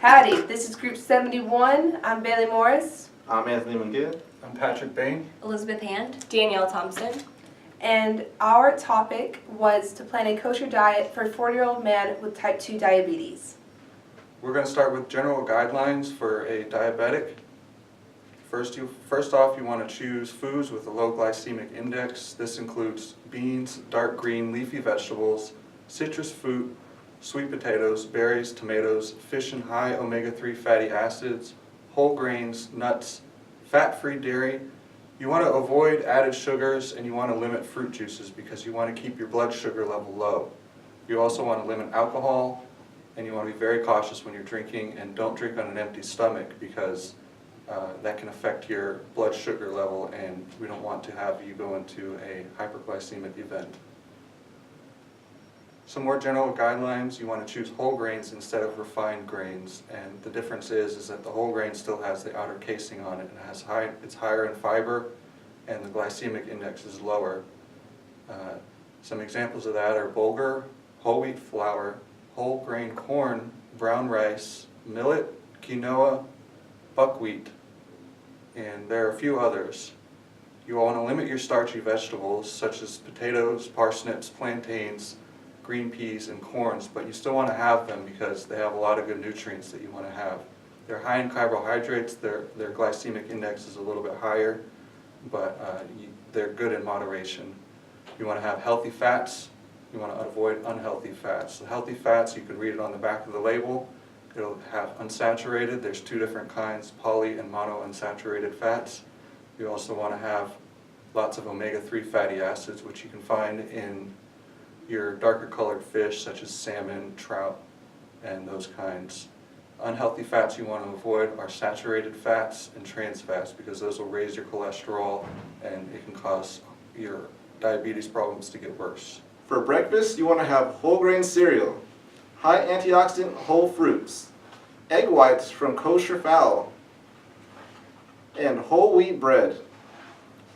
Howdy, this is Group 71. I'm Bailey Morris. I'm Anthony McGinn. I'm Patrick Bain. Elizabeth Hand. Danielle Thompson. And our topic was to plan a kosher diet for a 40-year-old man with type 2 diabetes. We're going to start with general guidelines for a diabetic. First off, you want to choose foods with a low glycemic index. This includes beans, dark green leafy vegetables, citrus fruit, sweet potatoes, berries, tomatoes, fish and high omega-3 fatty acids, whole grains, nuts, fat-free dairy. You want to avoid added sugars and you want to limit fruit juices because you want to keep your blood sugar level low. You also want to limit alcohol and you want to be very cautious when you're drinking, and don't drink on an empty stomach because that can affect your blood sugar level, and we don't want to have you go into a hyperglycemic event. Some more general guidelines: you want to choose whole grains instead of refined grains, and the difference is that the whole grain still has the outer casing on it and it's higher in fiber and the glycemic index is lower. Some examples of that are bulgur, whole wheat flour, whole grain corn, brown rice, millet, quinoa, buckwheat, and there are a few others. You want to limit your starchy vegetables such as potatoes, parsnips, plantains, green peas, and corns, but you still want to have them because they have a lot of good nutrients that you want to have. They're high in carbohydrates, their glycemic index is a little bit higher, but they're good in moderation. You want to have healthy fats, you want to avoid unhealthy fats. The healthy fats, you can read it on the back of the label. It'll have unsaturated. There's two different kinds, poly and monounsaturated fats. You also want to have lots of omega-3 fatty acids, which you can find in your darker colored fish such as salmon, trout, and those kinds. Unhealthy fats you want to avoid are saturated fats and trans fats because those will raise your cholesterol and it can cause your diabetes problems to get worse. For breakfast, you want to have whole grain cereal, high antioxidant whole fruits, egg whites from kosher fowl, and whole wheat bread.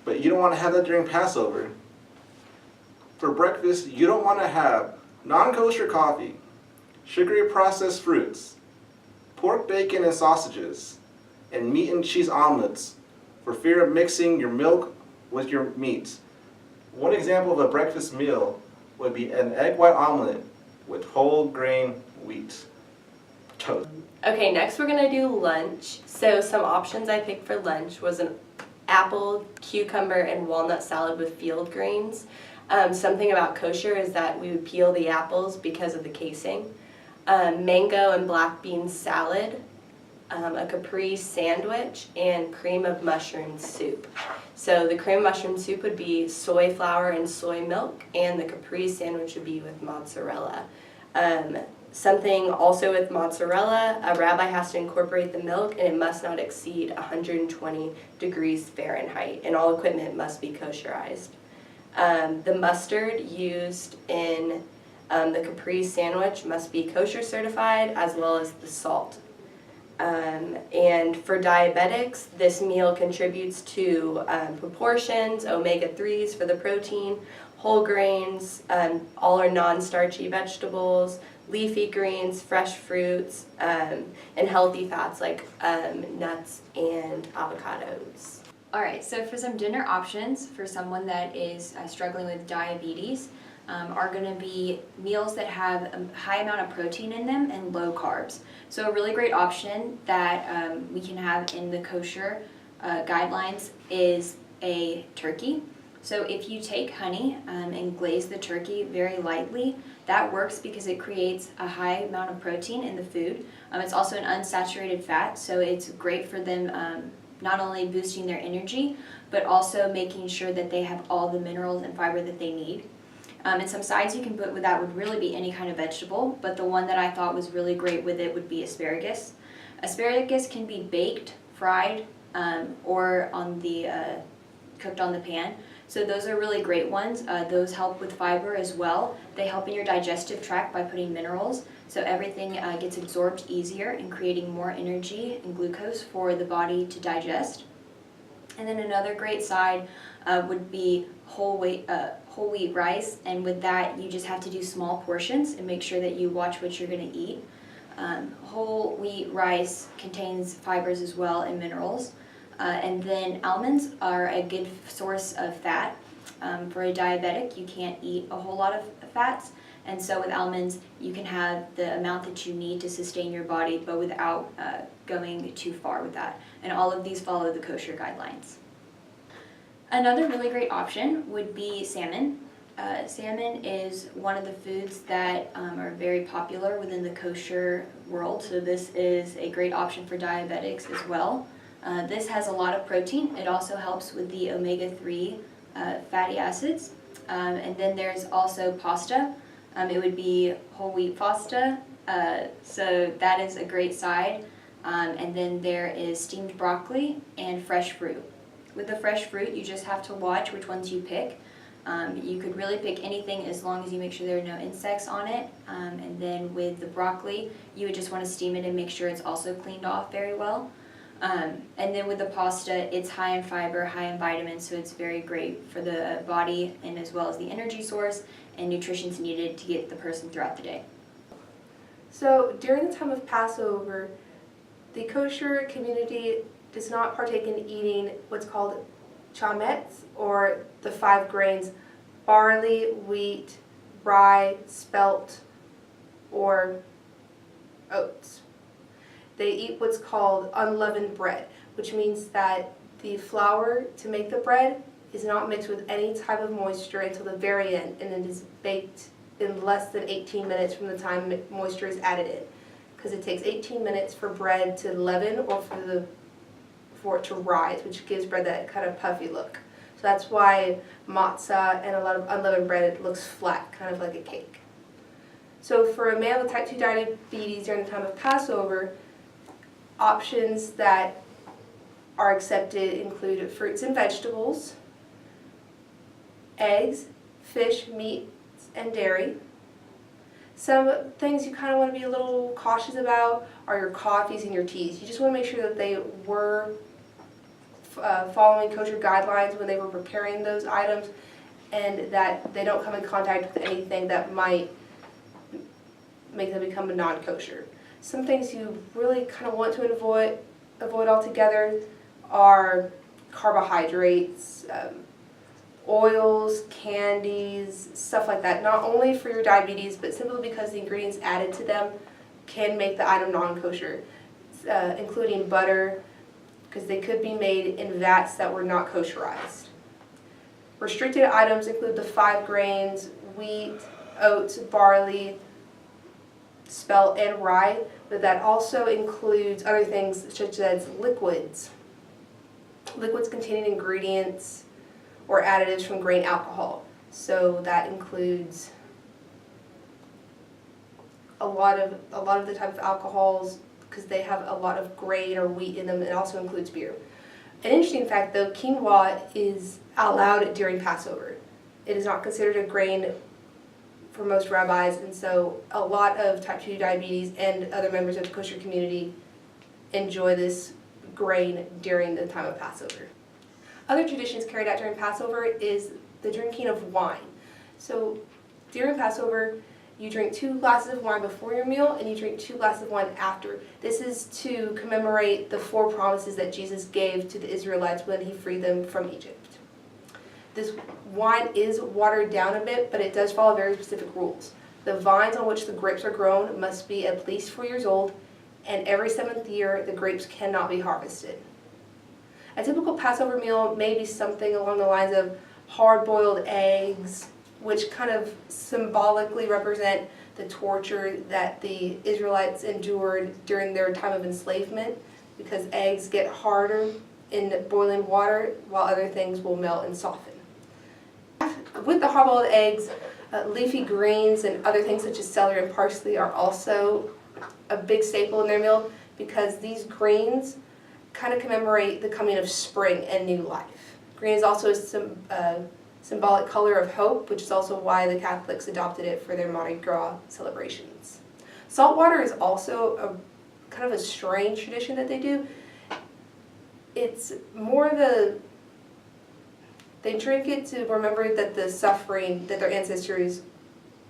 But you don't want to have that during Passover. For breakfast, you don't want to have non-kosher coffee, sugary processed fruits, pork bacon and sausages, and meat and cheese omelets for fear of mixing your milk with your meat. One example of a breakfast meal would be an egg white omelet with whole grain wheat toast. Okay, next we're gonna do lunch. So some options I picked for lunch was an apple, cucumber, and walnut salad with field greens. Something about kosher is that we would peel the apples because of the casing. Mango and black bean salad, a capri sandwich, and cream of mushroom soup. So the cream of mushroom soup would be soy flour and soy milk, and the capri sandwich would be with mozzarella. Something also with mozzarella, a rabbi has to incorporate the milk and it must not exceed 120 degrees Fahrenheit, and all equipment must be kosherized. The mustard used in the capri sandwich must be kosher certified, as well as the salt. And for diabetics, this meal contributes to proportions, omega-3s for the protein, whole grains, all are non-starchy vegetables, leafy greens, fresh fruits, and healthy fats like nuts and avocados. Alright, so for some dinner options for someone that is struggling with diabetes are going to be meals that have a high amount of protein in them and low carbs. So a really great option that we can have in the kosher guidelines is a turkey. So if you take honey and glaze the turkey very lightly, that works because it creates a high amount of protein in the food. It's also an unsaturated fat, so it's great for them not only boosting their energy, but also making sure that they have all the minerals and fiber that they need. And some sides you can put with that would really be any kind of vegetable, but the one that I thought was really great with it would be asparagus. Asparagus can be baked, fried, or on the cooked on the pan. So those are really great ones. Those help with fiber as well. They help in your digestive tract by putting minerals, so everything gets absorbed easier and creating more energy and glucose for the body to digest. And then another great side would be whole wheat rice, and with that you just have to do small portions and make sure that you watch what you're going to eat. Whole wheat rice contains fibers as well and minerals. And then almonds are a good source of fat. For a diabetic, you can't eat a whole lot of fats. And so with almonds, you can have the amount that you need to sustain your body, but without going too far with that. And all of these follow the kosher guidelines. Another really great option would be salmon. Salmon is one of the foods that are very popular within the kosher world, so this is a great option for diabetics as well. This has a lot of protein. It also helps with the omega-3 fatty acids. And then there's also pasta. It would be whole wheat pasta, so that is a great side. And then there is steamed broccoli and fresh fruit. With the fresh fruit, you just have to watch which ones you pick. You could really pick anything as long as you make sure there are no insects on it. And then with the broccoli, you would just want to steam it and make sure it's also cleaned off very well. And then with the pasta, it's high in fiber, high in vitamins, so it's very great for the body and as well as the energy source and nutrition's needed to get the person throughout the day. So during the time of Passover, the kosher community does not partake in eating what's called chametz, or the 5 grains: barley, wheat, rye, spelt, or oats. They eat what's called unleavened bread, which means that the flour to make the bread is not mixed with any type of moisture until the very end, and it is baked in less than 18 minutes from the time moisture is added in, because it takes 18 minutes for bread to leaven or for it to rise, which gives bread that kind of puffy look. So that's why matzah and a lot of unleavened bread looks flat, kind of like a cake. So for a man with type 2 diabetes during the time of Passover, options that are accepted include fruits and vegetables, eggs, fish, meats, and dairy. Some things you kind of want to be a little cautious about are your coffees and your teas. You just want to make sure that they were following kosher guidelines when they were preparing those items, and that they don't come in contact with anything that might make them become a non-kosher. Some things you really kind of want to avoid altogether are carbohydrates, oils, candies, stuff like that. Not only for your diabetes, but simply because the ingredients added to them can make the item non-kosher, including butter, because they could be made in vats that were not kosherized. Restricted items include the 5 grains, wheat, oats, barley, spelt, and rye, but that also includes other things such as liquids. Liquids containing ingredients or additives from grain alcohol. So that includes a lot of the type of alcohols, because they have a lot of grain or wheat in them. It also includes beer. An interesting fact though, quinoa is allowed during Passover. It is not considered a grain for most rabbis, and so a lot of type 2 diabetes and other members of the kosher community enjoy this grain during the time of Passover. Other traditions carried out during Passover is the drinking of wine. So during Passover, you drink 2 glasses of wine before your meal, and you drink 2 glasses of wine after. This is to commemorate the 4 promises that Jesus gave to the Israelites when he freed them from Egypt. This wine is watered down a bit, but it does follow very specific rules. The vines on which the grapes are grown must be at least 4 years old, and every 7th year the grapes cannot be harvested. A typical Passover meal may be something along the lines of hard-boiled eggs, which kind of symbolically represent the torture that the Israelites endured during their time of enslavement, because eggs get harder in boiling water while other things will melt and soften. With the hard-boiled eggs, leafy greens and other things such as celery and parsley are also a big staple in their meal, because these greens kind of commemorate the coming of spring and new life. Green is also a symbolic color of hope, which is also why the Catholics adopted it for their Mardi Gras celebrations. Salt water is also a kind of a strange tradition that they do. It's more they drink it to remember that the suffering that their ancestors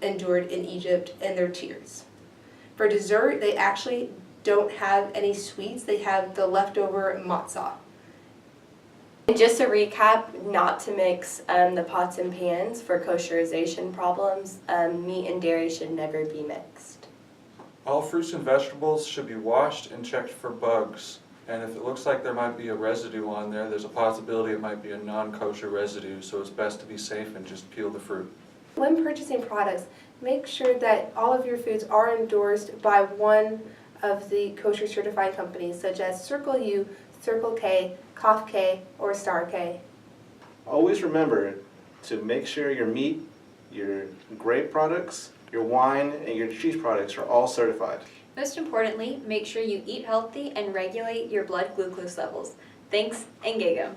endured in Egypt and their tears. For dessert, they actually don't have any sweets, they have the leftover matzah. And just a recap, not to mix the pots and pans for kosherization problems. Meat and dairy should never be mixed. All fruits and vegetables should be washed and checked for bugs. And if it looks like there might be a residue on there, there's a possibility it might be a non-kosher residue, so it's best to be safe and just peel the fruit. When purchasing products, make sure that all of your foods are endorsed by one of the kosher certifying companies such as Circle U, Circle K, Kof K, or Star K. Always remember to make sure your meat, your grape products, your wine, and your cheese products are all certified. Most importantly, make sure you eat healthy and regulate your blood glucose levels. Thanks, and Gigo.